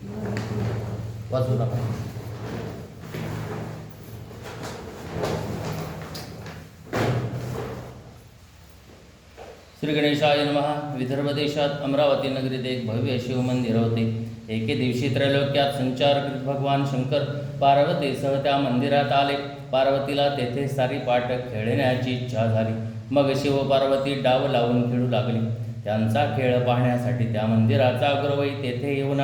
वाचू नका. श्री गणेशाय नमः. विदर्भ देशात अमरावती नगरीत एक भव्य शिवमंदिर होते. एके दिवशी त्रैलोक्यात संचार करीत भगवान शंकर पार्वतीसह त्या मंदिरात आले. पार्वतीला तेथे सारीपाट खेळण्याची इच्छा झाली. मग शिव पार्वती डाव लावून खेळू लागली. त्यांचा खेळ पाहण्यासाठी त्या मंदिराचा गुरुवई तेथे येऊन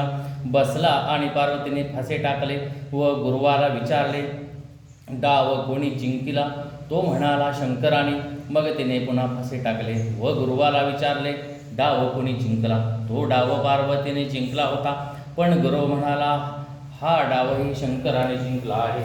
बसला आणि पार्वतीने फासे टाकले व गुरुवाला विचारले, डाव कोणी जिंकिला? तो म्हणाला, शंकराने. मग तिने पुन्हा फासे टाकले व गुरुवाला विचारले, डाव कोणी जिंकला? तो डाव पार्वतीने जिंकला होता, पण गुरु म्हणाला, हा डावही शंकराने जिंकला आहे.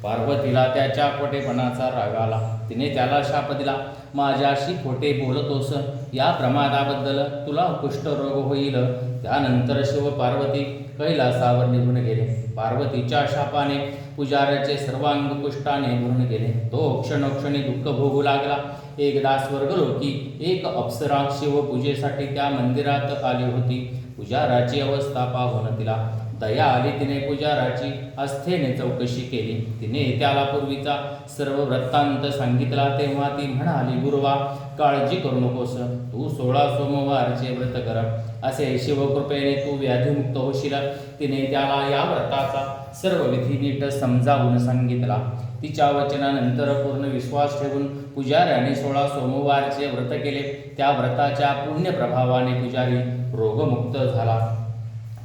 पार्वतीला त्याच्या खोटेपणाचा राग आला. तिने त्याला शाप दिला, माझ्याशी खोटे बोलतोस, या प्रमादाबद्दल तुला कुष्ठरोग होईल. त्यानंतर शिव पार्वती कैलासावर निघून गेले. पार्वतीच्या शापाने पुजाऱ्याचे सर्वांग कुष्ठाने भरून गेले. तो क्षणोक्षणी दुःख भोगू लागला. एकदा स्वर्गलोकी एक अप्सरा शिवपूजेसाठी त्या मंदिरात आली होती. पुजाराची अवस्था पाहून तिला दया आली. तिने पुजाराची आस्थेने चौकशी केली. तिने त्याला पूर्वीचा सर्व वृत्तांत सांगितला. तेव्हा ती म्हणाली, गुरुवा, काळजी करू नकोस. तू 16 सोमवारचे व्रत कर. असे शिवकृपेने तू व्याधीमुक्त होशील. तिने त्याला या व्रताचा सर्व विधी नीट समजावून सांगितला. तिच्या वचनानंतर पूर्ण विश्वास ठेवून पुजाऱ्याने 16 सोमवारचे व्रत केले. त्या व्रताच्या पुण्य प्रभावाने पुजारी रोगमुक्त झाला.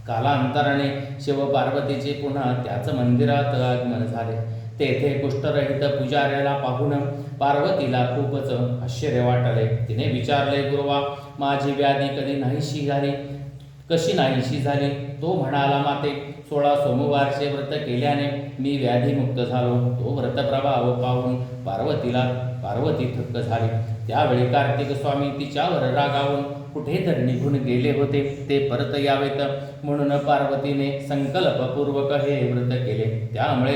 कालांतराने शिव पार्वतीचे पुन्हा त्याच मंदिरात आगमन झाले. तेथे कुष्ठरहित पुजाऱ्याला पाहून पार्वतीला खूपच आश्चर्य वाटले. तिने विचारले, गुरुवा, माझी व्याधी कशी नाहीशी झाली? तो म्हणाला, माते, 16 सोमवारचे व्रत केल्याने मी व्याधीमुक्त झालो. तो व्रत प्रभाव पाहून पार्वती थक्क झाली. त्यावेळी कार्तिक स्वामी तिच्यावर रागावून कुठेतरी निघून गेले होते. ते परत यावेत म्हणून पार्वतीने संकल्पपूर्वक हे व्रत केले. त्यामुळे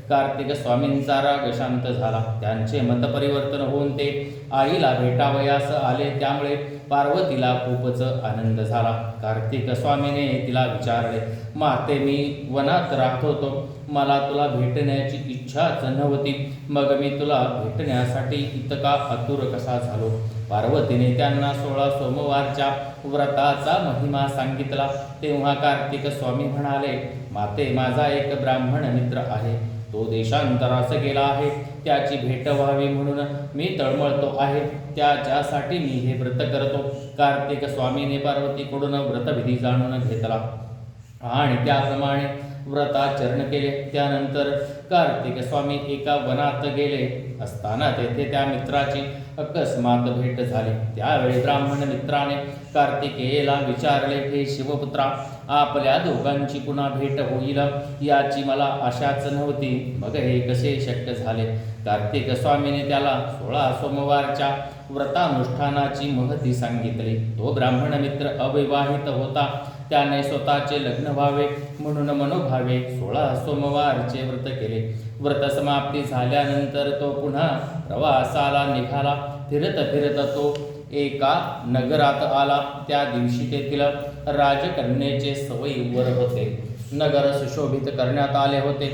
कार्तिक स्वामींचा राग शांत झाला. त्यांचे मत परिवर्तन होऊन ते आईला भेटावयास आले. त्यामुळे पार्वतीला खूपच आनंद झाला. कार्तिक स्वामीने तिला विचारले, माते, मी वनात राहत होतो. मला तुला भेटण्याची इच्छाच नव्हती. मग मी तुला भेटण्यासाठी इतका आतुर कसा झालो? पार्वतीने त्यांना 16 सोमवारच्या व्रताचा महिमा सांगितला. तेव्हा कार्तिक स्वामी म्हणाले, माते, माझा एक ब्राह्मण मित्र आहे. तो देशांतरास गेला आहे. त्याची भेट व्हावी म्हणून मी तळमळतो आहे. त्याच्यासाठी मी हे व्रत करतो. कार्तिक स्वामीने पार्वतीकडून व्रतविधी जाणून घेतला आणि त्याप्रमाणे व्रताचरण केले. त्यानंतर कार्तिक स्वामी एका वनात गेले असताना तेथे त्या मित्राची अकस्मात भेट झाली. त्यावेळी ब्राह्मण मित्राने कार्तिकेयला विचारले, हे शिवपुत्रा, आपल्या दोघांची पुन्हा भेट होईल याची मला आशाच नव्हती. मग हे कसे शक्य झाले? कार्तिक स्वामीने त्याला 16 सोमवारच्या व्रतानुष्ठानाची महती सांगितली. तो ब्राह्मण मित्र अविवाहित होता. त्याने स्वतःचे लग्न व्हावे म्हणून मनोभावे 16 सोमवारचे व्रत केले. व्रत समाप्ती झाल्यानंतर तो पुन्हा प्रवासाला निघाला. फिरत फिरत तो एका नगरात आला. त्या दिवशी तेथील राजकन्येचे सवयीवर होते. नगर सुशोभित करण्यात आले होते.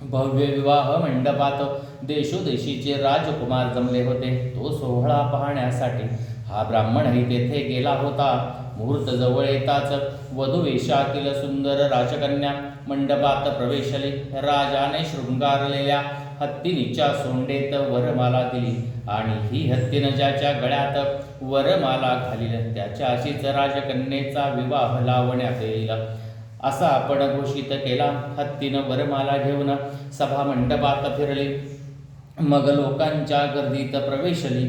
भव्य विवाह मंडपात देशोदेशीचे राजकुमार जमले होते. तो सोहळा पाहण्यासाठी हा ब्राह्मणही तेथे गेला होता. मुहूर्त जवळ येताच वधूवेशातील सुंदर राजकन्या मंडपात प्रवेशली. राजाने शृंगारलेल्या हत्तीनीच्या सोंडेत वरमाला दिली आणि ही हत्तीनं ज्याच्या गळ्यात वरमाला घालील त्याच्याशीच राजकन्येचा विवाह लावण्यात येईल असा आपण घोषित केला. हत्तीनं वरमाला घेऊन सभा मंडपात फिरली. मग लोकांच्या गर्दीत प्रवेशली.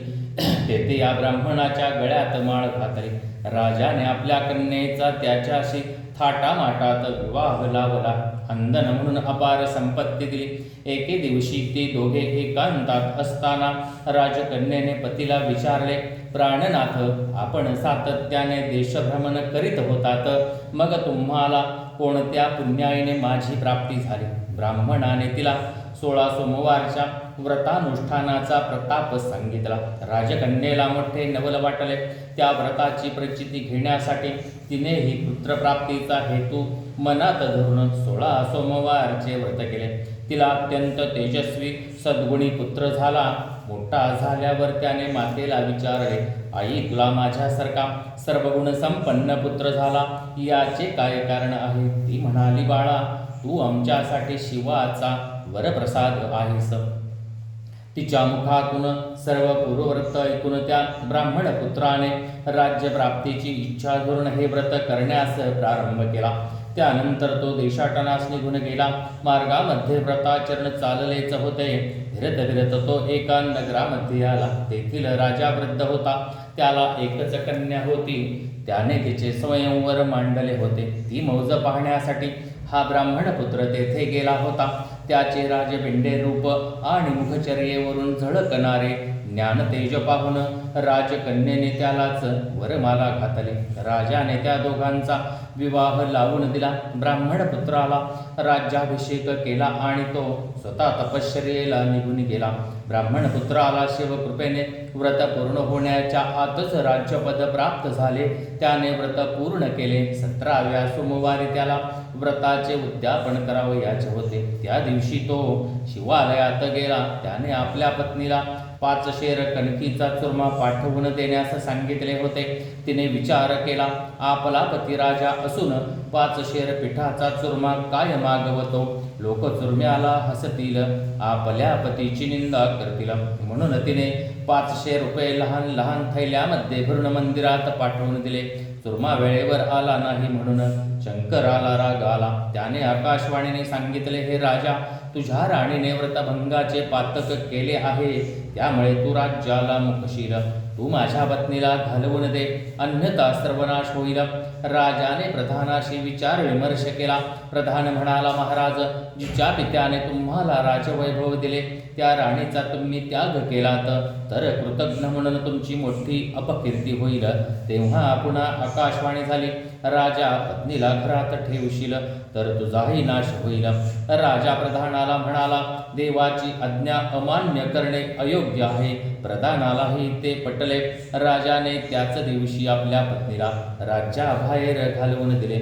तेथे या ब्राह्मणाच्या गळ्यात माळ घातली. राजाने आपल्या कन्येचा त्याच्याशी थाटामाटात विवाह लावला. अंधन म्हणून अपार संपत्ती दिली. एके दिवशी ते दोघे एकांतात असताना राजकन्येने पतीला विचारले, प्राणनाथ, आपण सातत्याने देशभ्रमण करीत होतात. मग तुम्हाला कोणत्या पुण्याईने माझी प्राप्ती झाली? ब्राह्मणाने तिला 16 सोमवारच्या व्रतानुष्ठानाचा प्रताप सांगितला. राजकन्येला मोठे नवल वाटले. त्या व्रताची प्रचिती घेण्यासाठी तिनेही पुत्रप्राप्तीचा हेतू मनात धरून 16 सोमवारचे व्रत केले. तिला अत्यंत तेजस्वी सद्गुणी पुत्र झाला. मोठा झाल्यावर त्याने मातेला विचारले, आई, तुला माझ्यासारखा सर्वगुण संपन्न पुत्र झाला, याचे काय कारण आहे? ती म्हणाली, बाळा, तू आमच्यासाठी शिवाचा वरप्रसाद आहेस. तिच्या मुखातून सर्व पूर्वव्रत ऐकून त्या ब्राह्मण पुत्राने राज्यप्राप्तीची इच्छा धरून हे व्रत करण्यास प्रारंभ केला. त्यानंतर तो देशाटनास निघून गेला. मार्गामध्ये व्रताचरण चाललेच होते. फिरत फिरत तो एका नगरामध्ये आला. तेथील राजा वृद्ध होता. त्याला एकच कन्या होती. त्याने तिचे स्वयंवर मांडले होते. ती मौज पाहण्यासाठी हा ब्राह्मण पुत्र तेथे गेला होता. त्याचे राजपिंडे रूप आणि मुखचर्येवरून झळकणारे ज्ञानतेज पाहून राजकन्येने त्यालाच वरमाला घातली. राजाने त्या दोघांचा विवाह लावून दिला. ब्राह्मण पुत्राला राज्याभिषेक केला आणि तो स्वतः तपश्चर्येला निघून गेला. ब्राह्मण पुत्राला शिवकृपेने व्रत पूर्ण होण्याच्या आतच राज्यपद प्राप्त झाले. त्याने व्रत पूर्ण केले. 17व्या सोमवारी त्याला व्रताचे उद्यापन करावयाचे होते. त्या दिवशी तो शिवालयात गेला. त्याने आपल्या पत्नीला 5 शेर कणकीचा चुरमा पाठवून देण्यास सांगितले होते. तिने विचार केला, आपला पती राजा असून 5 शेर पिठाचा चुरमा काय मागवतो? लोक चुरम्याला हसतील, आपल्या पतीची निंदा करतील. म्हणून तिने 500 रुपये लहान लहान थैल्यामध्ये भरून मंदिरात पाठवून दिले. चुरमा वेळेवर आला नाही म्हणून शंकराला राग आला. त्याने आकाशवाणीने सांगितले, हे राजा, तुझ्या राणीने व्रतभंगाचे पातक केले आहे. त्यामुळे तू राज्याला मुकशील. तू माझ्या पत्नीला घालवून दे, अन्यथा सर्वनाश होईल. राजाने प्रधानाशी विचार विमर्श केला. प्रधान म्हणाला, महाराज, जिच्या पित्याने तुम्हाला राजवैभव दिले त्या राणीचा तुम्ही त्याग केलात तर कृतज्ञ म्हणून तुमची मोठी अपकीर्ती होईल. तेव्हा पुन्हा आकाशवाणी झाली, राजा, पत्नीला घरात ठेवशील तर तुझाही नाश होईल. राजा प्रधानाला म्हणाला, देवाची आज्ञा अमान्य करणे अयोग्य आहे. प्रधानालाही ते पटले. राजाने त्याच दिवशी आपल्या पत्नीला राज्याबाहेर घालवून दिले.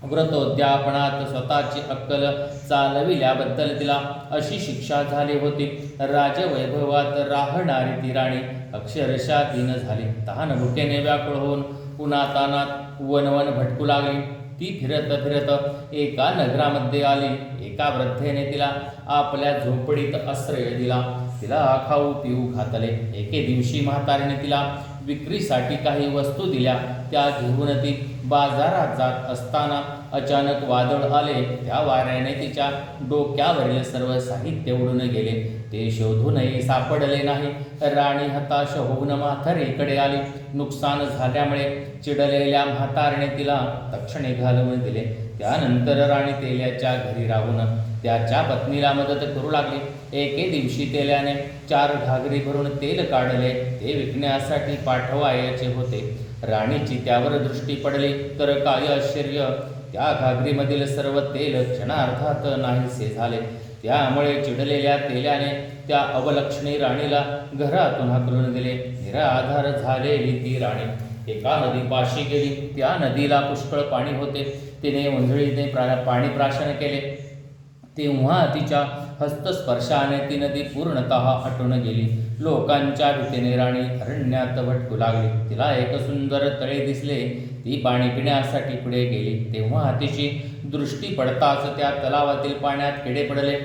व्रतोद्यापनात स्वतःची अक्कल चालविल्याबद्दल तिला अशी शिक्षा झाली होती. राजवैभवात राहणारी ती राणी अक्षरशः दीन झाली. तहान भुकेने व्याकुळ होऊन उन्हातानात वनवन भटकू लागली. ती फिरत फिरत एका नगरामध्ये आली. एका वृद्धेने तिला आपल्या झोपडीत आश्रय दिला. तिला खाऊ पिऊ घातले. एके दिवशी म्हातारीने तिला विक्रीसाठी काही वस्तू दिल्या. त्या घेऊन ती बाजारात जात असताना अचानक वादळ आले. त्या वाऱ्याने तिच्या डोक्यावरील सर्व साहित्य उडून गेले. ते शोधूनही सापडले नाही. राणी हताश होऊन म्हातारीकडे आली. नुकसान झाल्यामुळे चिडलेल्या म्हातारीने तिला तक्षणे घालवून दिले. त्यानंतर राणी तेल्याच्या घरी राहून त्याच्या पत्नीला मदत करू लागली. एके दिवशी तेल्याने 4 घागरी भरून तेल काढले. ते विकण्यासाठी पाठवायचे होते. राणीची त्यावर दृष्टी पडली तर काय आश्चर्य, त्या घागरीमधील सर्व तेल क्षणार्धात नाहीसे झाले. त्यामुळे चिडलेल्या तेल्याने त्या अवलक्षणी राणीला घरातून हाकलून दिले. निराधार झालेली ती राणी एका नदीपाशी गेली. त्या नदीला पुष्कळ पाणी होते. तिने ओंजळीने पाणी प्राशन केले. तेव्हा तिच्या हस्तस्पर्शाने ती नदी पूर्णतः आटून गेली. लोकांच्या भीतीने राणी अरण्यात भटकू लागली. तिला एक सुंदर तळे दिसले. ती पाणी पिण्यासाठी पुढे गेली. तेव्हा तिची दृष्टी पडताच त्या तलावातील पाण्यात किडे पडले.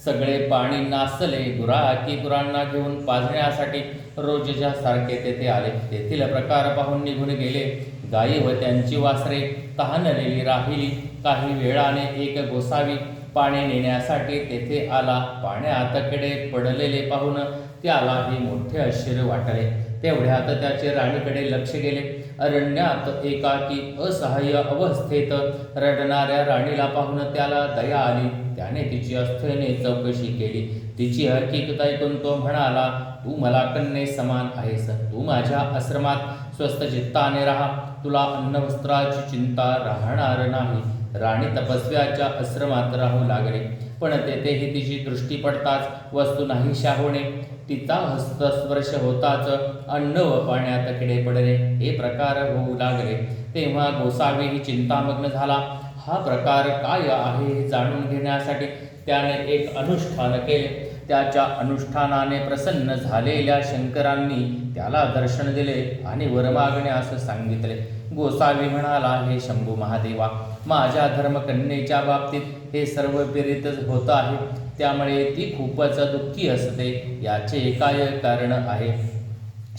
सगळे पाणी नासले. गुराखी गुरांना घेऊन पाजण्यासाठी रोजच्या सारखे तेथे आले. तेथील प्रकार पाहून निघून गेले. गायी व त्यांची वासरे तहानलेली राहिली. काही वेळाने एक गोसावी पाणी नेण्यासाठी तेथे आला. पाण्यात किडे पडलेले पाहून त्यालाही मोठे आश्चर्य वाटले. तेवढ्यात त्याचे राणीकडे लक्ष गेले. अरण्यात एकाकी असहाय्य अवस्थेत रडणाऱ्या राणीला पाहून त्याला दया आली. त्याने तिची अस्थेने चौकशी केली. तिची हकीकत ऐकून तो म्हणाला, तू मला कन्ये समान आहेस. तू माझ्या आश्रमात स्वस्थ चित्ताने राहा. तुला अन्नवस्त्राची चिंता राहणार नाही. राणी तपस्व्याच्या आश्रमात राहू लागले. पण तेथेही तिची दृष्टी पडताच वस्तू नाहीशा होणे, तिचा हस्तस्पर्श होताच अन्न व पाण्यात किडे पडणे हे प्रकार होऊ लागले. तेव्हा गोसावीही चिंतामग्न झाला. हा प्रकार काय आहे हे जाणून घेण्यासाठी त्याने एक अनुष्ठान केले. त्याच्या अनुष्ठानाने प्रसन्न झालेल्या शंकरांनी त्याला दर्शन दिले आणि वर मागण्यास सांगितले. गोसावी म्हणाला, हे शंभू महादेवा, माझ्या धर्मकन्येच्या बाबतीत हे सर्व विपरीतच होत आहे. त्यामुळे ती खूपच दुःखी असते. याचे काय कारण आहे?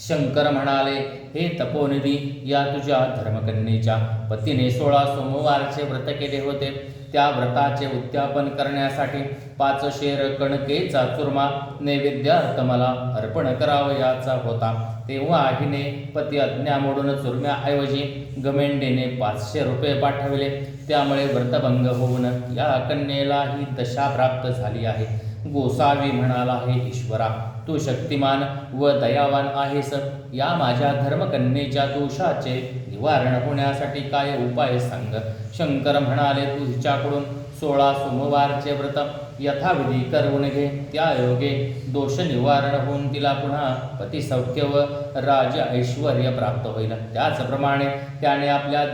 शंकर म्हणाले, हे तपोनिधी, या तुझ्या धर्मकन्येच्या पतीने 16 सोमवारचे व्रत केले होते. त्या व्रताचे उद्यापन करण्यासाठी 5 शेर कणकेचा चुरमा नैवेद्यार्थ मला अर्पण करावयाचा होता. तेव्हा हिने पती आज्ञा मोडून चुरम्याऐवजी गमेंडीने 500 रुपये पाठविले. त्यामुळे व्रतभंग होऊन या कन्येला ही दशा प्राप्त झाली आहे. गोसावी म्हणाला, हे ईश्वरा, तू शक्तिमान व दयावान आहेस. या माझ्या धर्मकन्येच्या दोषाचे निवारण होण्यासाठी काय उपाय सांग. शंकर म्हणाले, तू हिच्याकडून 16 सोमवारचे व्रत यथाविधी करून घे. त्या योगे दोष निवारण होऊन तिला पुन्हा पतिसौख्य व राज ऐश्वर्य प्राप्त होईल. त्याचप्रमाणे त्याने आपल्या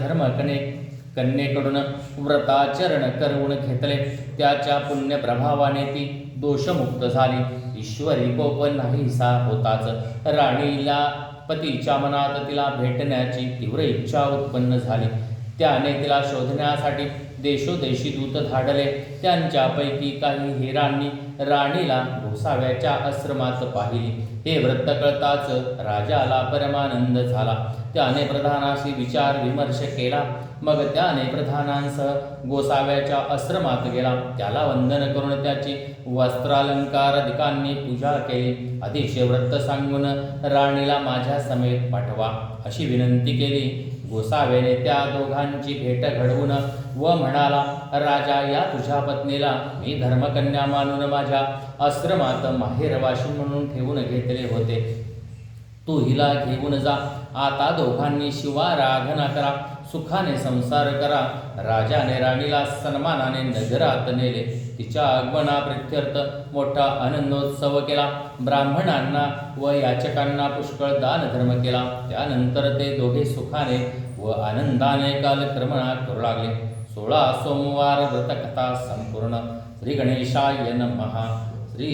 कन्येकडून व्रताचरण करून घेतले. त्याच्या पुण्यप्रभावाने ती दोषमुक्त झाली. ईश्वरी कोप नाहीसा होताच. राणीला पतीच्या मनात तिला भेटण्याची तीव्र इच्छा उत्पन्न झाली. त्याने तिला शोधण्यासाठी देशोदेशी दूत धाडले. त्यांच्यापैकी काही हेरांनी राणीला गोसाव्याच्या आश्रमात पाहिली. हे व्रत कळताच राजाला परमानंद झाला. त्याने प्रधानाशी विचार विमर्श केला. मग त्याने प्रधानांसह गोसाव्याच्या आश्रमात गेला. त्याला वंदन करून त्याची वस्त्रालंकारादिकांनी पूजा केली. अतिशय व्रत सांगून राणीला माझ्या समेत पाठवा अशी विनंती केली. गोसाव्याने त्या दोघांची भेट घडवून व म्हणाला, राजा, या तुझ्या पत्नीला मी धर्मकन्या मानून माझ्या आश्रमात माहेरवाशी म्हणून ठेवून घेतले होते. तू हिला घेऊन जा. आता दोघांनी शिवाराधना करा, सुखाने संसार करा. राजाने राणीला सन्मानाने नगरात नेले. तिच्या आगमनाप्रित्यर्थ मोठा आनंदोत्सव केला. ब्राह्मणांना व याचकांना पुष्कळ दानधर्म केला. त्यानंतर ते दोघे सुखाने व आनंदाने कालक्रमणा करू लागले. 16 सोमवार व्रतकथा संपूर्ण. श्री गणेशाय नमः. श्री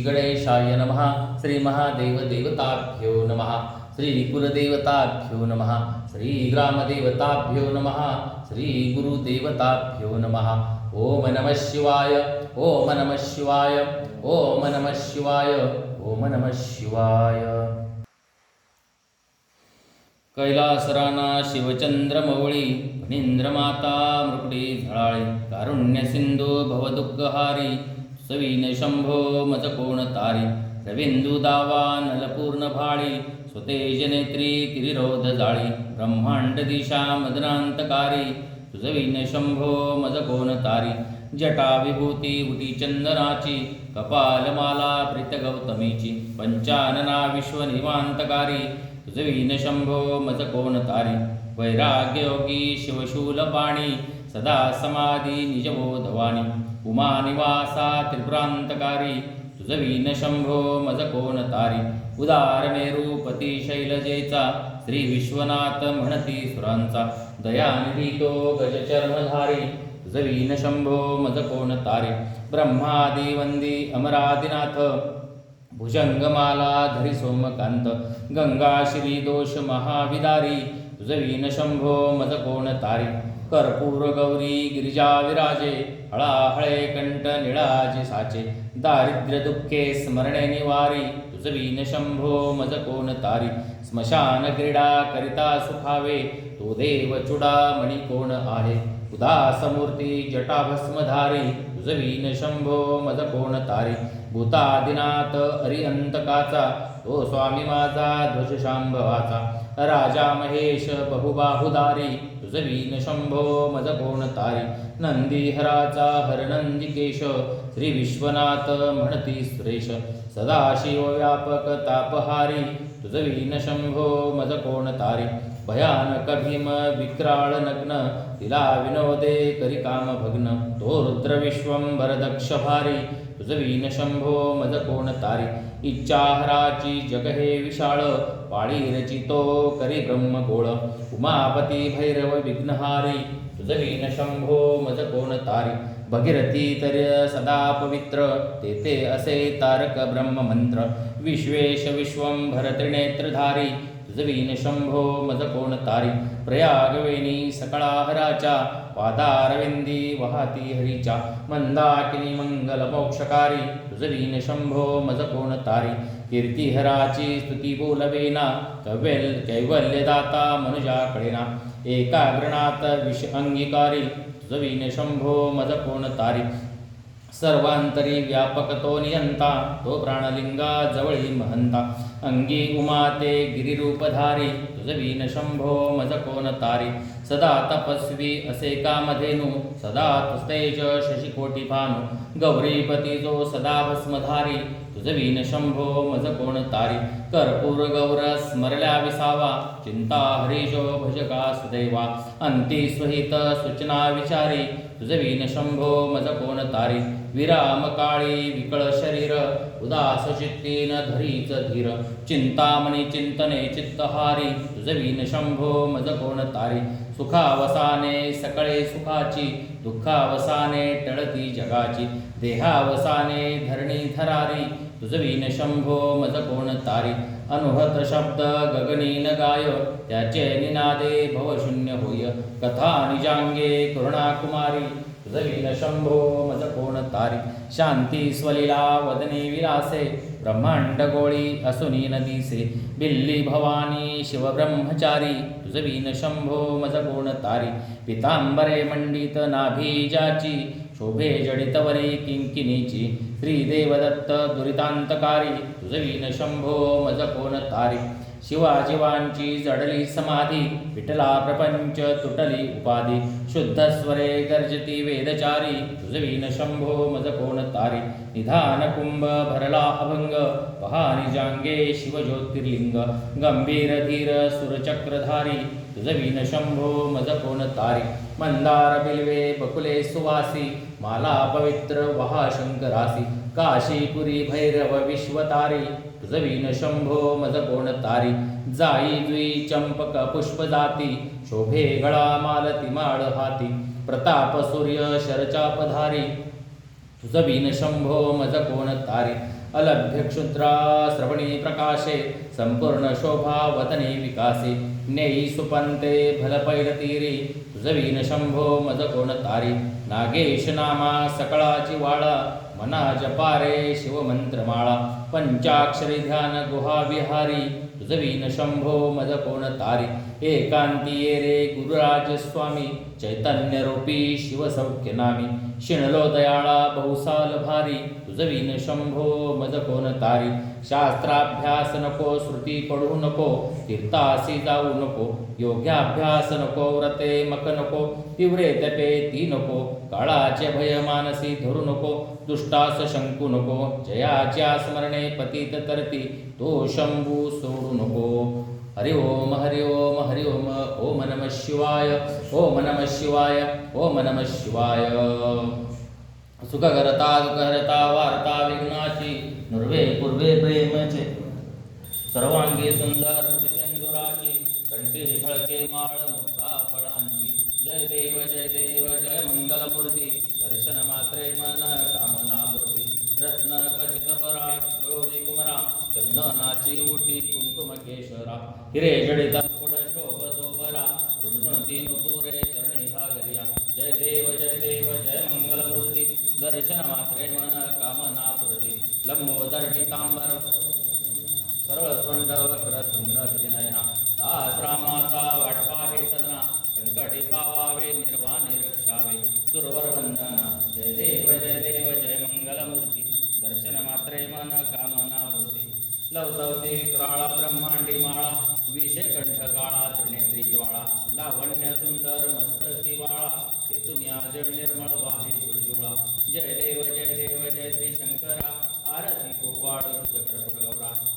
गणेशाय नमः. श्री महादेव देवताभ्यो नमः. श्री कुलदेवताभ्यो नमः. श्री ग्रामदेवताभ्यो नमः. श्री गुरुदेवताभ्यो नमः. ओम नमः शिवाय. ओम नमः शिवाय. ओम नमः शिवाय. ओम नमः शिवाय. कैलासराना शिवचंद्रमौळी फणींद्रमाता मृकुटी झळाळी. कारुण्य सिंधू भवदुःखहारी सवीन शंभो मज कोण तारी. रविंदू दावा नलपूर्ण भाळी स्वतेज नेत्री तिरिरोध जाळी. ब्रह्मांड दिशा मदनांतकारी तुझविन शंभो मज कोण तारी. जटा विभूती उटी चंदनाची कपालमाला प्रीत गौतमीची. पंचानना विश्वनिवांतकारी तुझविन शंभो मज कोण तारी. वैराग्ययोगी शिवशूलपाणी सदा समाधी निजबोधवाणी. उमानिवासा त्रिपुरांतकारी तुझविन शंभो मज कोण तारी. उदार मेरूपती शैलजेचा श्री विश्वनाथ म्हणती सुरांचा. दयानिधी तो गजचर्मधारी तुझविन शंभो मज कोण तारी. ब्रह्मादी वंदी अमरादिनाथ भुजंगमाला धरी सोमकांत. गंगा श्री दोष महाविदारी तुझविन शंभो मज कोण तारी. कर्पूर गौरी गिरिजा विराजे हळाहळे कंठ निळाजी साचे. दारिद्र्य दुःखे स्मरणे निवारी तुझविन शंभो मज कोण तारी. स्मशान क्रीडा करिता सुखावे तो देव चुडामणी कोण आहे. उदासमूर्ती जटाभस्मधारी तुझविन शंभो मज कोण तारी. भूतादिनाथ अरिहंतकाचा तो स्वामी माझा ध्वजशांभवाचा. राजा महेश बहुबाहुधारी तुझविन शंभो मज कोण तारी. नंदीहराचा हरनंदिकेश श्री विश्वनाथ म्हणती सुरेश. सदाशिव व्यापक तापहारी तुझविन शंभो मज कोण तारी. भयानक भीम विक्राळ नग्न तिला विनोदे करी काम भग्न. तो रुद्र विश्वंभर दक्ष भारी तुझवीन शंभो मज कोण तारी. इच्छाहराची जग हे विशाळ पाळी रचितो करी ब्रह्मगोळ. उमापती भैरव विघ्नहारी तुझवीन शंभो मज कोण तारी. भगीरथी तर सदा पवित्र तेथे असे तारक ब्रह्ममंत्र. विश्वेश विश्वंभर त्रिनेत्रधारी तुझवीन शंभो मज कोण तारी. प्रयागवेणी सकळाहराच्या पादारविंदी वाहती हरीच्या. मंदाकिनी मंगल मोक्षकारी तुझवीन शंभो मज कोण तारी. कीर्तिहराची स्तुती बोलवेना कैवल्यदाता मनुजा कळेना. एकाग्रणात विष अंगीकारी तुझवीन शंभो मज कोण तारी. सर्वांतरी व्यापक तो नियंता तो प्राणलिंगा जवळी महंता. अंगी उमाते गिरिरूपधारी तुझवीन शंभो मज कोण तारी. सदा तपस्वी असे कामधेनु सदा तुस्तेज शशिकोटी भानु. गौरीपती जो सदा भस्मधारी तुझवीन शंभो मज कोण तारी. कर्पूर गौर स्मरल्या विसावा चिंता हरीशो भजका सुदैवा. अंती स्वहित सूचना विचारी तुझवीन शंभो मज कोण तारी. विराम काळी विकळ शरीर उदास चित्तीन धरीच धीर. चिंतामणी चिंतने चित्तहारी तुझवीन शंभो मज कोण तारी. सुखावसाने सकळे सुखाची दुःखावसाने टळती जगाची. देहावसाने धरणी धरारी तुझवीन शंभो मज कोण तारी. अनुहत शब्द गगनीन गाय त्याचे निनादे भवशून्य होय. कथा निजांगे करुणाकुमारी तुझवीन शंभो मज कोण तारी. शांती स्वलीला वदने विलासे ब्रह्मांड गोळी असुनी नदीसे. बिल्ली भवानी शिवब्रह्मचारी तुझवीन शंभो मज कोण तारी. पितांबरे मंडित नाभीजाची शोभे जडितवरे किंकिनीची. श्रीदेवदत्त दुरितांतकारी तुझवीन शंभो मज कोण तारी. शिवाजीवांची जडली समाधी विठला प्रपंच तुटली उपाधी. शुद्ध स्वरे गर्जती वेदचारी तुझवीन शंभो मज कोण तारी. निधान कुंभ भरला अभंग पहानी जांगे शिव ज्योतिर्लिंग. गंभीर धीर सुरचक्रधारी तुझवीन शंभो मज कोण तारी. मंदार बिल्वे बकुले सुवासी माला पवित्र वहा शंकरासी. काशीपुरी भैरव विश्वतारी तुझवीन शंभो मज कोण तारी. जाई जुई चंपक पुष्प जाती शोभे गळा मालती माळ हाती. प्रताप सूर्य शरचापधारी तुझवीन शंभो मज कोण तारी. अलभ्य क्षुद्रा श्रवणी प्रकाशे संपूर्ण शोभा वदने विकासे. नेई सुपंते भलपैलतीरी तुझवीन शंभो मज कोण तारी. नागेश नामा सकळाची वाळा मना जपारे शिवमंत्रमाळा. पंचाक्षरी ध्यान गुहा विहारी तुझवीन शंभो मज कोण तारी. एकांती ये रे गुरुराज स्वामी चैतन्य रूपी शिवसौख्य नामी. शिणलो दयाळा बहुसाल भारी तुझवीन शंभो मज कोण तारी. शास्त्राभ्यास नको श्रुती पडू नको तीर्थासी जाऊ नको. योग्याभ्यास नको व्रते मक नको. तीव्रे तपे ती नको. काळाचे भय मानसी धरू नको. दुष्टास शंकू नको. जयाच्या स्मरणे पतित तरती तो शंभू सोडू नको. हरि ओम हरि ओम हरि ओम. ओम नमः शिवाय ओम नमः शिवाय ओम नमः शिवाय. सुखकर्ता दुःखहर्ता वार्ता विघ्नाची नुर्वे पूर्वे प्रेमचे. सर्वांगी सुंदर सिंदुराची कंठी झळके माळ मुक्ता फळांची. जय देव जय मंगलमूर्ती. दर्शन मात्रे मन कामनापूर्ती. रत्न खचित पराश गौरी कुमरा चंदनाची उटी कुंकुम केशरा. हिरे जडित पुढ शोभ सोबरा रुंधुणती नुपुरे चरणी घागरिया. जय देव जय मंगलमूर्ती. दर्शन मात्रे मन कामनापूर्ती. लंबोदर पीतांबर सरळ तोंड वक्र तुंड त्रिनयना. दास रामाचा वाटपा हे सदना संकटी पावावे निर्वाणी रक्षावे. सुरवर वंदना. जय देव जय मंगलमूर्ती. दर्शन मात्रे मन कामनापूर्ती. लवतवती क्राळा ब्रह्मांडी माळा विषे कंठ काळा त्रिनेत्री ज्वाळा. लावण्य सुंदर मस्तकी बाळा तेथून जळ निर्मळ वाहे जुळजुळा. जय देव जय श्री शंकरा. आरती कोवाळ तुझ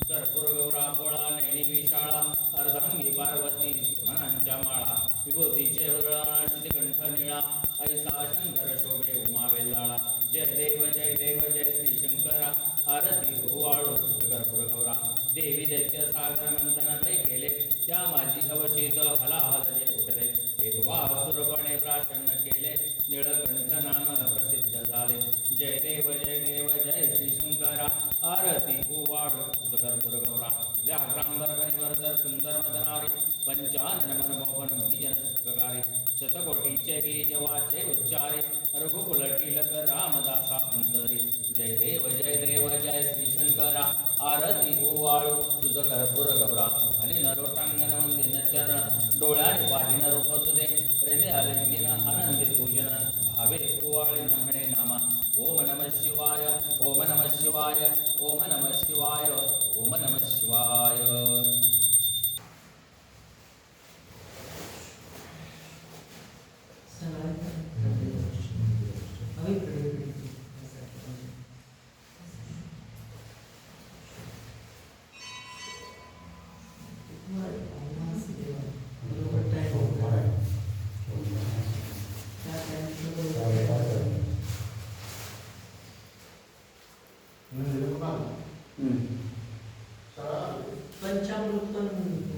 कर्पूर गौरा पोळा नैनी विशाळा. अर्धांगी पार्वती सुमनांच्या माळा. विभूतीचे उजळा शितिकंठ निळा. ऐसा शंकर शोभे उमा वेल्लाळा. जय देव जय श्री आरती ओवाळू तुझ कर्पूर गौरा देवी दैत्य सागर मंथन पै केले त्या माझी अवचित हलाहल जे उठले एक वासुरपणे प्राशन केले निळकंठ नाम प्रसिद्ध झाले जय देव जय श्री शंकरा आरती ओवाळू तुझ कर्पूर गौरा व्याघ्रांबर फणिवर्धर सुंदर मदनारी पंचानन मनमोहन मुनिजन सुखकारी शतकोटीचे बीज वाचे उच्चारे रघुकुल टिलक रामदासा अंतरी जय देव जय श्री शंकरा आरती ओवाळू तुझ कर्पूर गौरा घाली नरोटांगण वंदिन चरण डोळ्याने पाहिन रूप तुझे प्रेमे आलिंगिन आनंदी पूजन भावे ओवाळीन म्हणे नामा ओम नमः शिवाय ओम नमः शिवाय ओम नमः शिवाय ओम नमः शिवाय पंचामृत पण